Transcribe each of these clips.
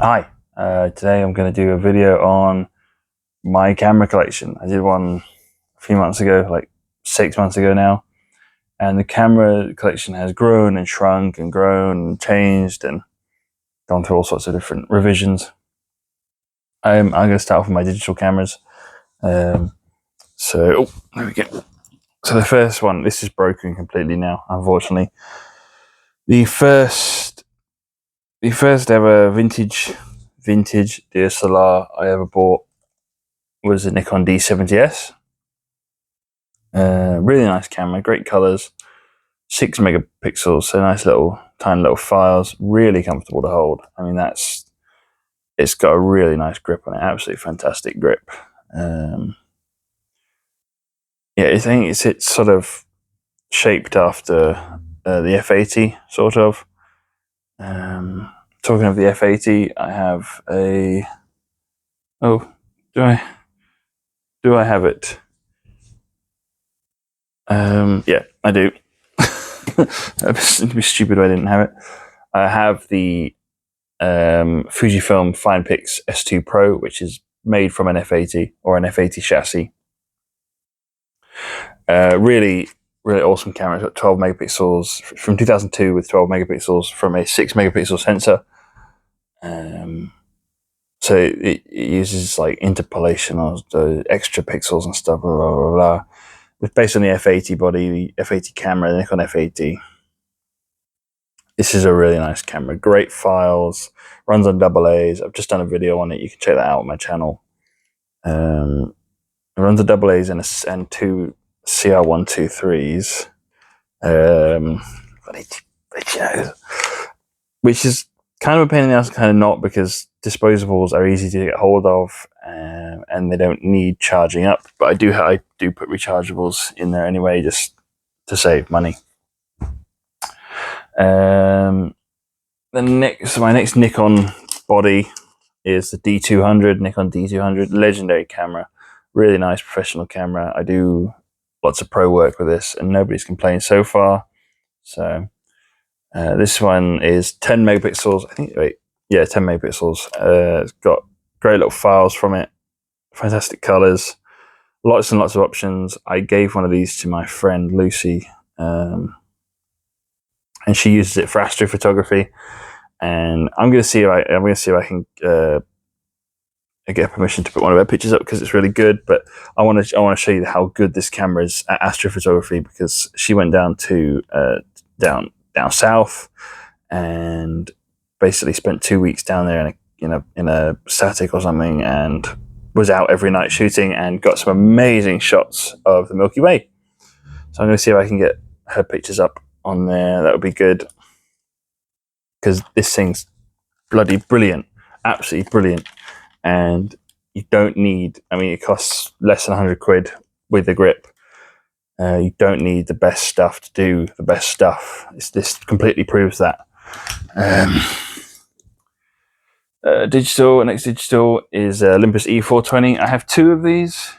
Hi, today I'm going to do a video on my camera collection. I did one a few months ago, like 6 months ago now, and the camera collection has grown and shrunk and grown and changed and gone through all sorts of different revisions. I'm going to start off with my digital cameras. There we go. So the first one, this is broken completely now, unfortunately. The first ever vintage DSLR I ever bought was a Nikon D70S. Really nice camera, great colors, 6 megapixels, so nice little, tiny little files, really comfortable to hold. I mean, it's got a really nice grip on it, absolutely fantastic grip. I think it's sort of shaped after the F80, sort of. Talking of the F80, I have a. Oh, do I have it? Yeah, I do. It'd be stupid if I didn't have it. I have the Fujifilm FinePix S2 Pro, which is made from an F80 or an F80 chassis. Really awesome camera. It's got 12 megapixels from 2002 with 12 megapixels from a 6 megapixel sensor. So it uses like interpolation or the extra pixels and stuff. Blah, blah, blah, blah. It's based on the F80 body, the F80 camera, the Nikon F80. This is a really nice camera. Great files. Runs on AA's. I've just done a video on it. You can check that out on my channel. It runs on AA's and two CR123s. Which is kind of a pain in the ass, kind of not, because disposables are easy to get hold of and they don't need charging up. But I do put rechargeables in there anyway, just to save money. My next Nikon body is the D200, Nikon D200, legendary camera, really nice professional camera. I do lots of pro work with this, and nobody's complained so far. So this one is 10 megapixels. 10 megapixels. It's got great little files from it, fantastic colors, lots and lots of options. I gave one of these to my friend Lucy, and she uses it for astrophotography. And I'm going to see if I can get permission to put one of her pictures up, because it's really good. But I want to show you how good this camera is at astrophotography, because she went down to down south and basically spent 2 weeks down there in a static or something, and was out every night shooting and got some amazing shots of the Milky Way. So I'm going to see if I can get her pictures up on there. That would be good, because this thing's bloody brilliant, absolutely brilliant. And you don't need, I mean, it costs less than 100 quid with the grip. You don't need the best stuff to do the best stuff. This completely proves that. Next digital is Olympus E420. I have 2 of these.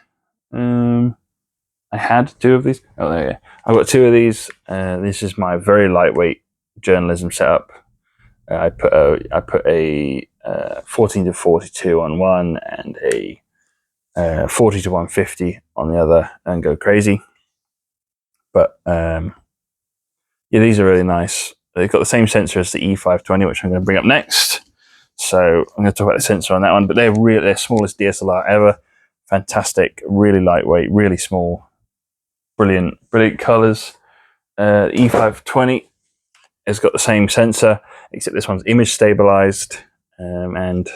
I had 2 of these. Oh, there you go. I've got 2 of these. This is my very lightweight journalism setup. I put a 14-42 on one and a 40-150 on the other, and go crazy. But these are really nice. They've got the same sensor as the E520, which I'm going to bring up next. So I'm going to talk about the sensor on that one. But they're smallest DSLR ever. Fantastic, really lightweight, really small, brilliant colors. E520 has got the same sensor, except this one's image stabilized, and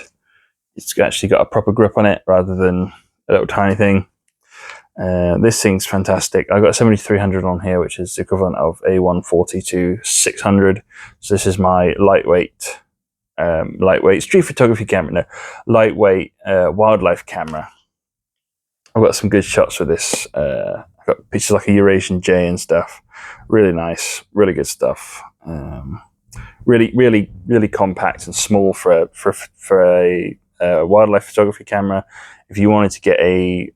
it's actually got a proper grip on it rather than a little tiny thing. This thing's fantastic. I've got 7300 on here, which is the equivalent of a 140-600. So this is my lightweight street photography camera. No, lightweight wildlife camera. I've got some good shots with this. I've got pictures like a Eurasian jay and stuff. Really nice, really good stuff. Really compact and small for a wildlife photography camera. If you wanted to get a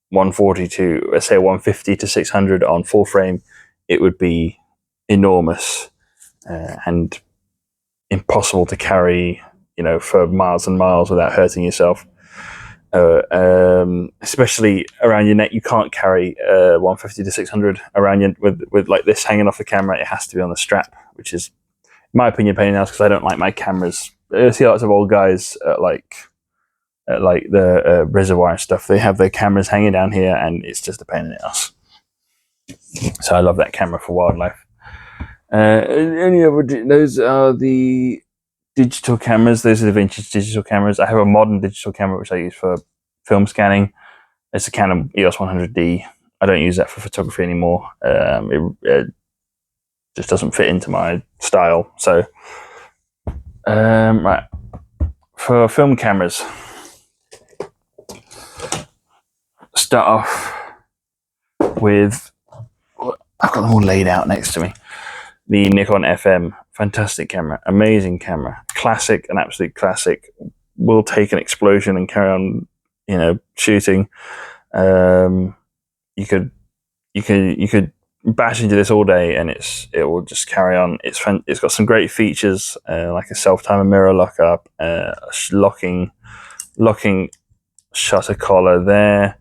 140 to, let's say, 150-600 on full frame, it would be enormous and impossible to carry, you know, for miles and miles without hurting yourself. Especially around your neck, you can't carry 150 to 600 around you with like this hanging off the camera. It has to be on the strap, which is, in my opinion, pain in the ass because I don't like my cameras. I see lots of old guys like the reservoir and stuff. They have their cameras hanging down here, and it's just a pain in the ass. So I love that camera for wildlife. Those are the digital cameras. Those are the vintage digital cameras. I have a modern digital camera which I use for film scanning. It's a Canon EOS 100D. I don't use that for photography anymore. It just doesn't fit into my style. So, right, for film cameras, start off with, I've got them all laid out next to me. The Nikon FM, fantastic camera, amazing camera, classic, an absolute classic. Will take an explosion and carry on, you know, shooting. You could bash into this all day, and it will just carry on. It's got some great features, like a self-timer mirror lockup, locking shutter collar there.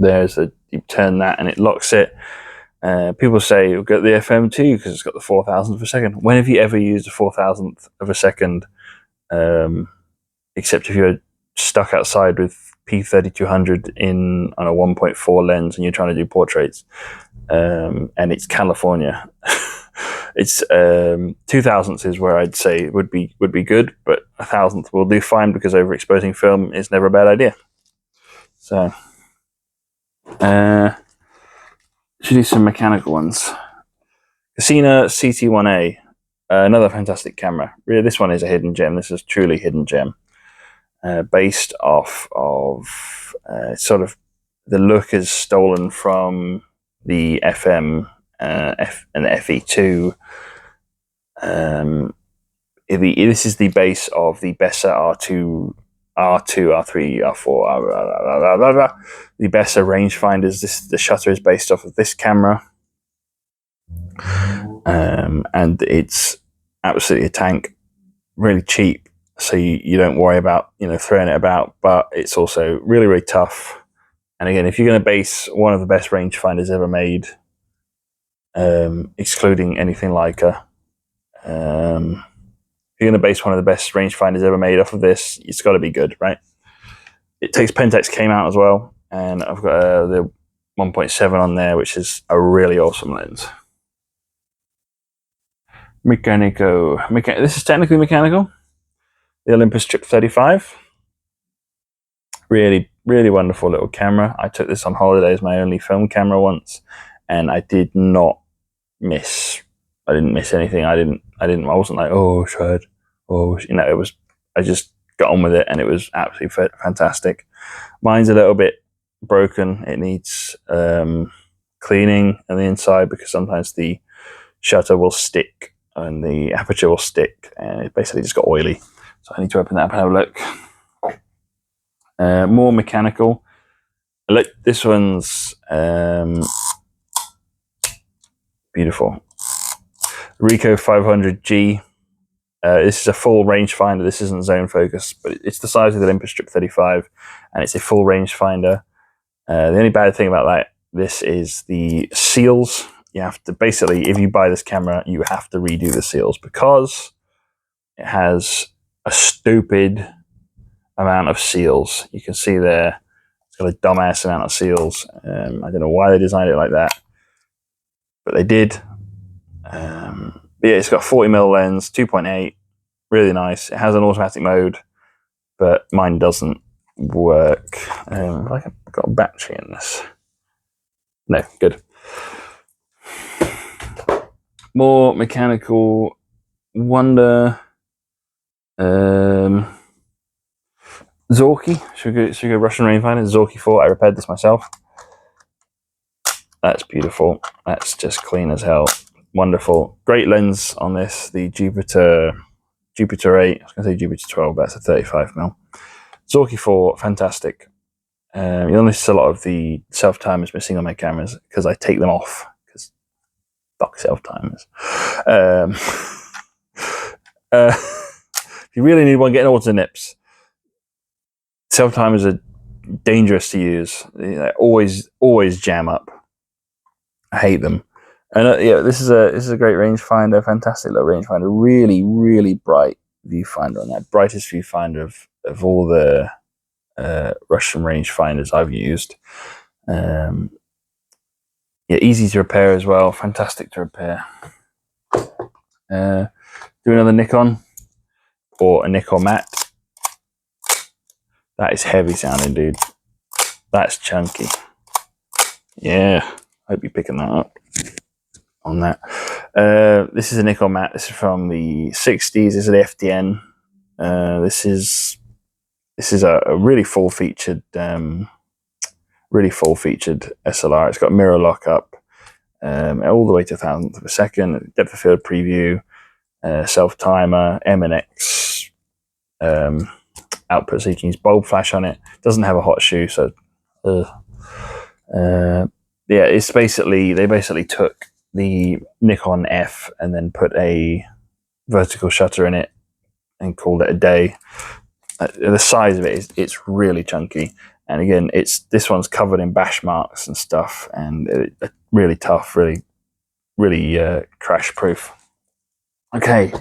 There's you turn that and it locks it. People say you'll get the FM2 because it's got the 4,000th of a second. When have you ever used a 4,000th of a second? Except if you're stuck outside with P3200 on a 1.4 lens and you're trying to do portraits, and it's California. It's 2,000ths is where I'd say would be good, but 1,000th will do fine because overexposing film is never a bad idea. So, should do some mechanical ones. Casina CT1A, another fantastic camera. Really, this one is a hidden gem. This is truly hidden gem. Based off of sort of the look is stolen from the FM and the FE2. This is the base of the Bessa R2, R3, R4, the Bessa rangefinders. The shutter is based off of this camera, and it's absolutely a tank, really cheap. So you don't worry about, you know, throwing it about, but it's also really, really tough. And again, if you're going to base one of the best rangefinders ever made, excluding anything Leica, if you're going to base one of the best rangefinders ever made off of this, it's got to be good, right? It takes Pentax came out as well, and I've got the 1.7 on there, which is a really awesome lens. This is technically mechanical. The Olympus Trip 35. Really, really wonderful little camera. I took this on holiday as my only film camera once, and I did not miss. I didn't miss anything. I wasn't like, oh, shred. Oh, you know, I just got on with it, and it was absolutely fantastic. Mine's a little bit broken. It needs cleaning on the inside because sometimes the shutter will stick and the aperture will stick, and it basically just got oily. So I need to open that up and have a look. More mechanical. Look, this one's beautiful. Ricoh 500G. This is a full rangefinder. This isn't zone focus, but it's the size of the Olympus Strip 35, and it's a full rangefinder. The only bad thing about this is the seals. You have to basically, if you buy this camera, you have to redo the seals because it has a stupid amount of seals. You can see there, it's got a dumbass amount of seals. I don't know why they designed it like that, but they did. But yeah, it's got a 40mm lens, 2.8, really nice. It has an automatic mode, but mine doesn't work. Have I got a battery in this? No, good. More mechanical wonder. Zorky. Should we go Russian rangefinder? Zorky 4. I repaired this myself. That's beautiful. That's just clean as hell. Wonderful. Great lens on this. The Jupiter 8. I was going to say Jupiter 12, but that's a 35mm. Zorky 4, fantastic. You'll notice a lot of the self-timers missing on my cameras because I take them off. Because fuck self-timers. If you really need one, get an Auto Nips. Self-timers are dangerous to use. They always jam up. I hate them. And yeah, this is a great rangefinder, fantastic little rangefinder. Really bright viewfinder on that. Brightest viewfinder of all the Russian rangefinders I've used. Yeah, easy to repair as well. Fantastic to repair. Do another Nikon or a Nikon Mat. That is heavy sounding, dude. That's chunky. Yeah, hope you're picking that up on that. This is a Nikon Mat. This is from the 60s. This is an FDN. This is a really full featured SLR. It's got mirror lockup, all the way to 1,000th of a second, depth of field preview, self timer, M&X output, so you can use bulb flash on it. Doesn't have a hot shoe, so yeah, it's basically they took the Nikon F and then put a vertical shutter in it and called it a day. The size of it it's really chunky, and again, this one's covered in bash marks and stuff, and really tough, really crash proof. Okay,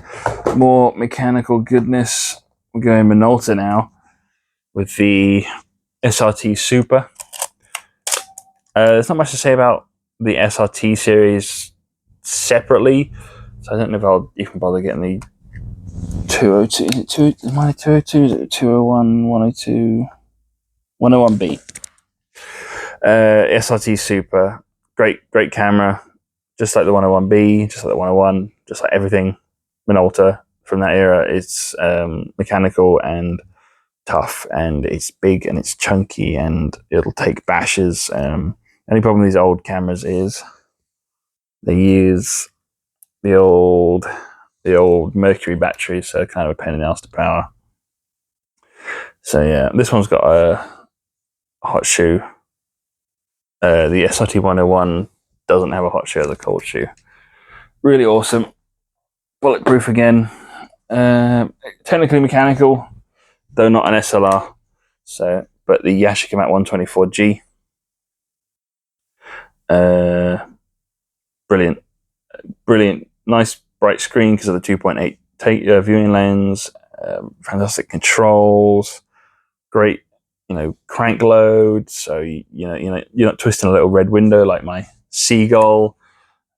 more mechanical goodness. We're going Minolta now with the SRT Super. There's not much to say about the SRT series separately, so I don't know if I'll even bother getting the 202. Is it 202? Is it 201, 102, 101B? SRT Super, great camera, just like the 101B, just like the 101, just like everything Minolta from that era. It's mechanical and tough, and it's big and it's chunky, and it'll take bashes. Only problem with these old cameras is they use the old mercury batteries, so kind of a pain in the ass to power. So yeah, this one's got a hot shoe. The SRT 101 doesn't have a hot shoe, as a cold shoe. Really awesome. Bulletproof again. Technically mechanical, though not an SLR. So, but the Yashica Mat 124G. Brilliant, nice bright screen because of the 2.8 viewing lens. Fantastic controls, great, crank load. So you're not twisting a little red window like my Seagull.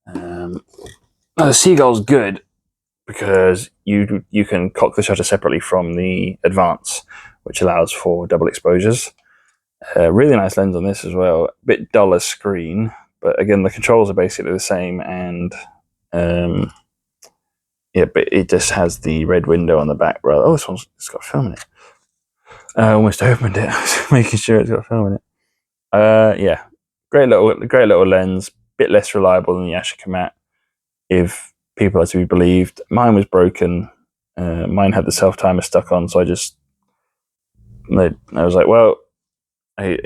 The Seagull's good because you can cock the shutter separately from the Advance, which allows for double exposures. Really nice lens on this as well. A bit duller screen, but again, the controls are basically the same, and yeah, but it just has the red window on the back. Oh, it's got film in it. I almost opened it, making sure it's got film in it. Yeah, great little lens. Bit less reliable than the Yashica Mat, if people are to be believed. Mine was broken. Mine had the self timer stuck on, so I was like, well, may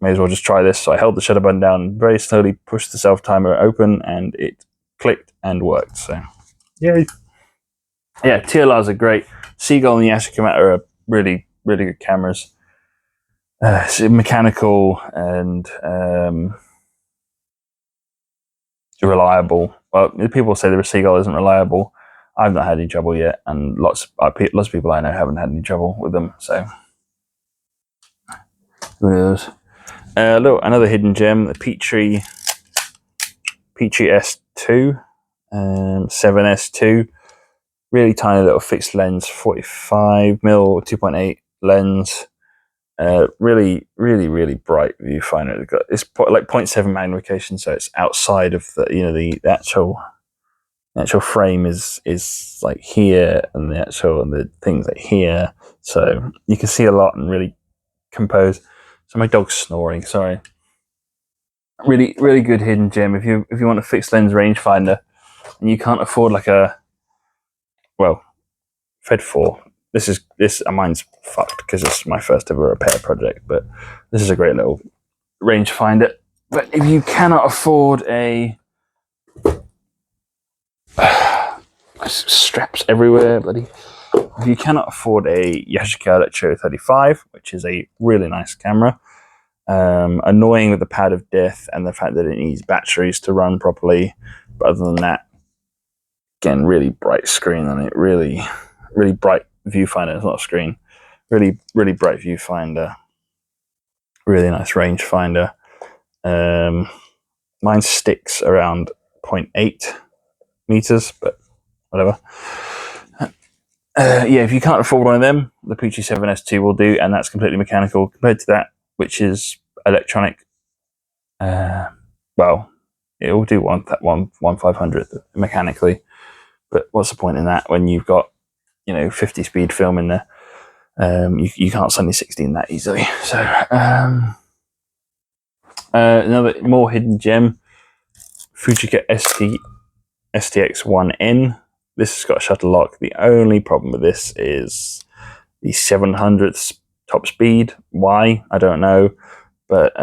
as well just try this. So I held the shutter button down, very slowly pushed the self timer open, and it clicked and worked. So, yay! Yeah, TLRs are great. Seagull and the Yashica Mat are really good cameras. Mechanical and reliable. Well, people say the Seagull isn't reliable. I've not had any trouble yet, and lots of people I know haven't had any trouble with them. So, who knows? Look, another hidden gem, the Petri S2, 7S2. Really tiny little fixed lens, 45mm 2.8 lens. Really bright viewfinder. It's like 0.7 magnification, so it's outside of the actual frame is like here, and the things like here, so you can see a lot and really compose. So my dog's snoring. Sorry. Really good hidden gem if you want a fixed lens rangefinder and you can't afford like a Fed 4. Mine's fucked because it's my first ever repair project, but this is a great little rangefinder. But if you cannot afford a straps everywhere, bloody. If you cannot afford a Yashica Electro 35, which is a really nice camera, annoying with the pad of death and the fact that it needs batteries to run properly, but other than that, again, really bright screen on it, really bright viewfinder. It's not a screen, really bright viewfinder, really nice rangefinder. Mine sticks around 0.8 meters, but whatever. Yeah, if you can't afford one of them, the Pucci 7S2 will do, and that's completely mechanical compared to that, which is electronic. Well, it will do one 500th mechanically, but what's the point in that when you've got 50 speed film in there? You can't suddenly 16 that easily. So another more hidden gem, Fujica STX1N. This has got a shutter lock. The only problem with this is the 700th top speed. Why? I don't know. But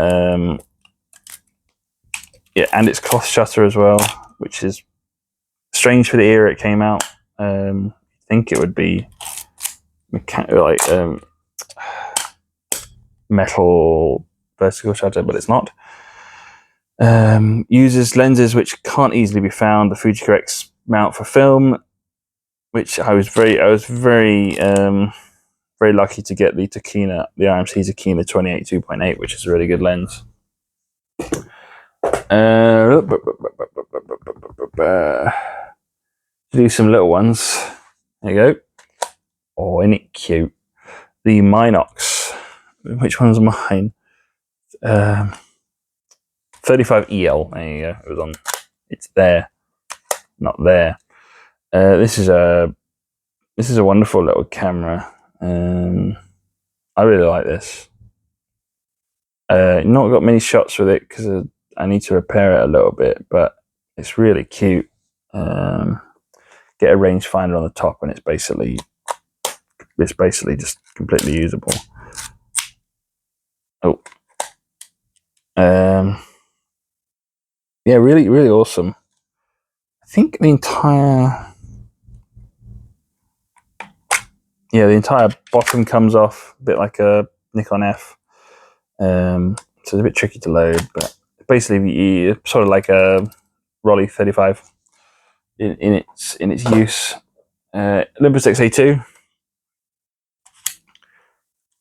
yeah, and it's cloth shutter as well, which is strange for the era it came out. I think it would be metal vertical shutter, but it's not. Uses lenses which can't easily be found. The Fujica X mount for film, which I was very lucky to get the Tokina, the RMC Tokina 28 2.8, which is a really good lens. Do some little ones. There you go. Oh, isn't it cute? The Minox. Which one's mine? 35 EL. There you go. It was on. It's there, not there. This is a wonderful little camera. I really like this. Not got many shots with it because I need to repair it a little bit, but it's really cute. Get a rangefinder on the top, and it's basically just completely usable. Oh, yeah, really awesome. I think the entire bottom comes off a bit like a Nikon F. So it's a bit tricky to load, but basically sort of like a Rolly 35 in its use. Olympus XA2,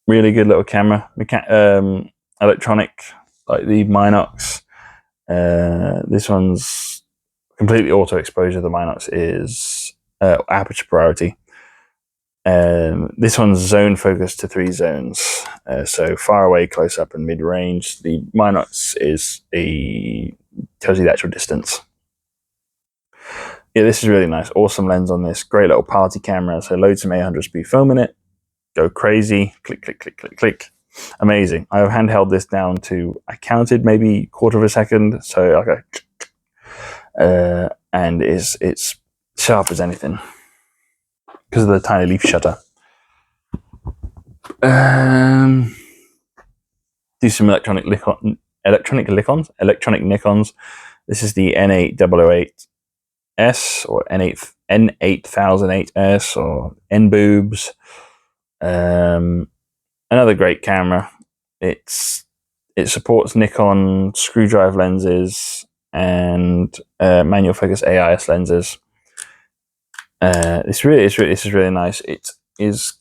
really good little camera. Electronic, like the Minox. This one's completely auto exposure. The Minox is aperture priority. This one's zone focused to 3 zones, so far away, close up, and mid range. The Minox tells you the actual distance. Yeah, this is really nice. Awesome lens on this. Great little party camera. So load some 800 speed film in it. Go crazy. Click, click, click, click, click. Amazing. I have handheld this down to, I counted maybe quarter of a second. So I go, and it's sharp as anything because of the tiny leaf shutter. Do some electronic Nikons. This is the N8008S or N8008S or N-boobs. Another great camera. It supports Nikon screwdriver lenses and manual focus AIS lenses. This is really nice. It is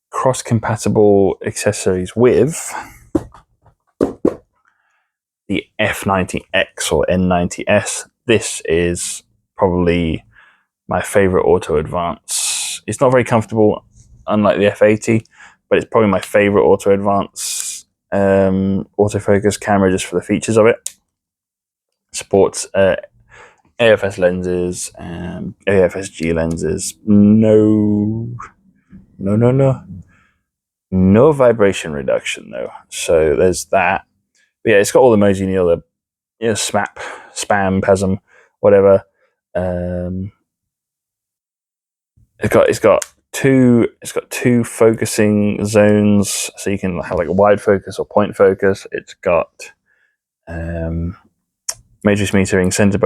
cross-compatible accessories with the F90X or N90S. This is probably my favorite auto advance. It's not very comfortable, unlike the F80, but it's probably my favorite auto advance autofocus camera just for the features of it. Supports AFS lenses and AFS-G lenses. No vibration reduction though. So there's that. But yeah, it's got all the emojis, the SMAP, spam, PESM, whatever. It's got two focusing zones, so you can have like a wide focus or point focus. It's got matrix metering, center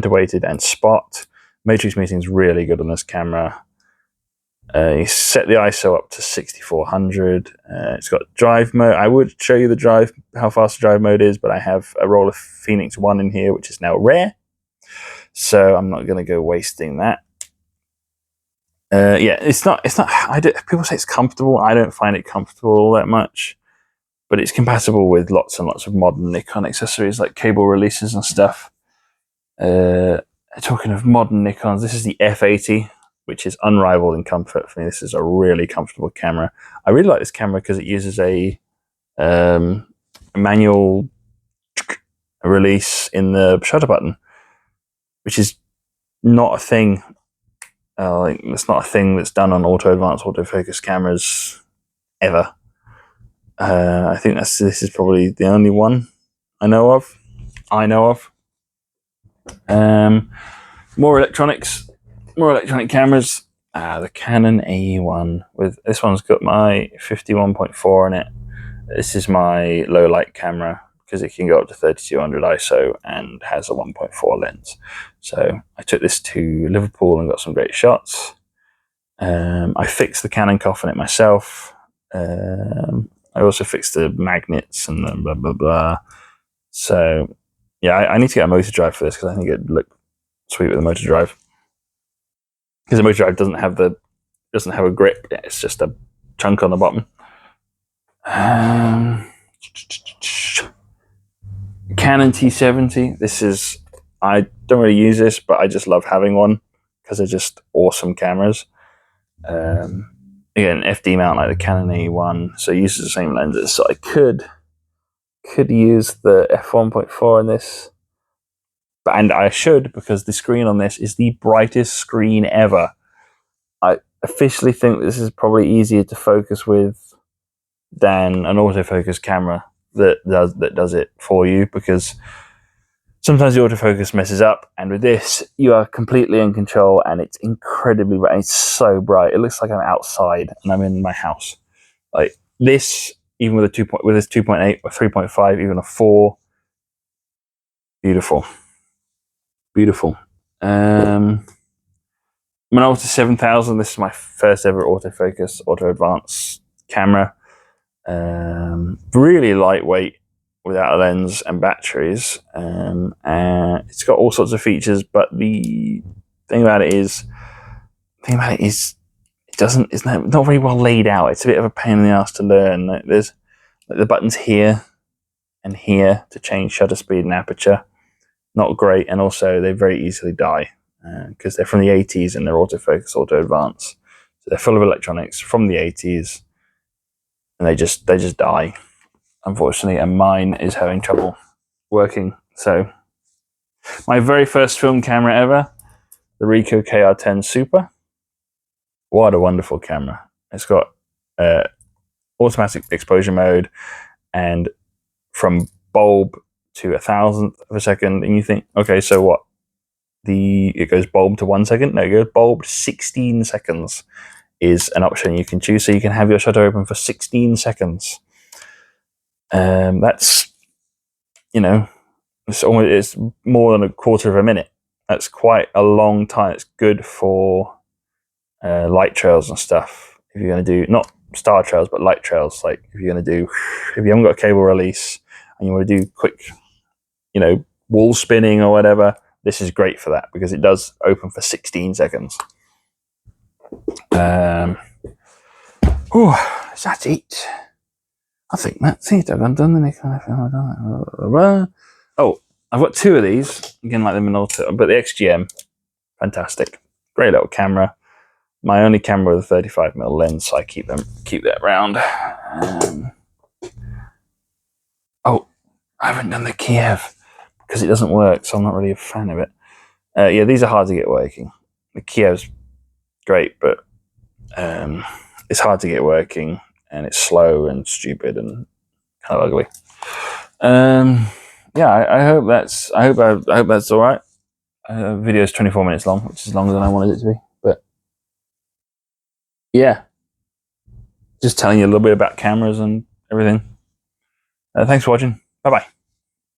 weighted, and spot. Matrix Meeting is really good on this camera. You set the ISO up to 6400. It's got drive mode. I would show you the drive, how fast the drive mode is, but I have a roll of Phoenix 1 in here, which is now rare. So I'm not going to go wasting that. Yeah, it's not. People say it's comfortable. I don't find it comfortable all that much, but it's compatible with lots and lots of modern Nikon accessories like cable releases and stuff. Talking of modern Nikons, this is the F80, which is unrivaled in comfort for me. This is a really comfortable camera. I really like this camera because it uses a manual release in the shutter button, which is not a thing. It's not a thing that's done on advanced autofocus cameras ever. I think this is probably the only one I know of. More electronic cameras. The Canon AE1 with this one's got my 51.4 in it. This is my low light camera because it can go up to 3200 ISO and has a 1.4 lens. So I took this to Liverpool and got some great shots. I fixed the Canon cough on it myself. I also fixed the magnets and the blah blah blah. So yeah, I need to get a motor drive for this because I think it'd look sweet with a motor drive. Because the motor drive doesn't have a grip. It's just a chunk on the bottom. Canon T70. This is, I don't really use this, but I just love having one because they're just awesome cameras. Again, FD mount like the Canon AE1, so it uses the same lenses. So I could use the f1.4 in this, and I should, because the screen on this is the brightest screen ever. I officially think this is probably easier to focus with than an autofocus camera that does it for you, because sometimes the autofocus messes up, and with this you are completely in control, and it's incredibly bright. It's so bright, it looks like I'm outside and I'm in my house. Like this, even with a with this 2.8 or 3.5, even a 4, beautiful. Minolta 7000. This is my first ever autofocus auto advance camera. Really lightweight without a lens and batteries. And it's got all sorts of features, but the thing about it is it's not very well laid out. It's a bit of a pain in the ass to learn. There's the buttons here and here to change shutter speed and aperture. Not great, and also they very easily die because they're from the 80s and they're autofocus, auto advance. So they're full of electronics from the 80s, and they just die, unfortunately. And mine is having trouble working. So my very first film camera ever, the Ricoh KR10 Super. What a wonderful camera! It's got automatic exposure mode, and from bulb to 1,000th of a second, and you think, okay, so what? It goes bulb to 1 second? No, it goes bulb to 16 seconds is an option you can choose, so you can have your shutter open for 16 seconds. That's, it's more than a quarter of a minute. That's quite a long time. It's good for light trails and stuff. If you're going to do, not star trails, but light trails, like if you haven't got a cable release and you want to do quick, wall spinning or whatever, this is great for that because it does open for 16 seconds. Is that it? I think that's it. I've done the Nikon. Oh, I've got 2 of these. Again, like the Minolta, but the XGM, fantastic. Great little camera. My only camera with a 35mm lens, so I keep that round. Oh, I haven't done the Kiev because it doesn't work, so I'm not really a fan of it. Yeah, these are hard to get working. The Kiev's great, but it's hard to get working, and it's slow and stupid and kind of ugly. Yeah, I hope that's all right. Video is 24 minutes long, which is longer than I wanted it to be. But yeah, just telling you a little bit about cameras and everything. Thanks for watching. Bye bye.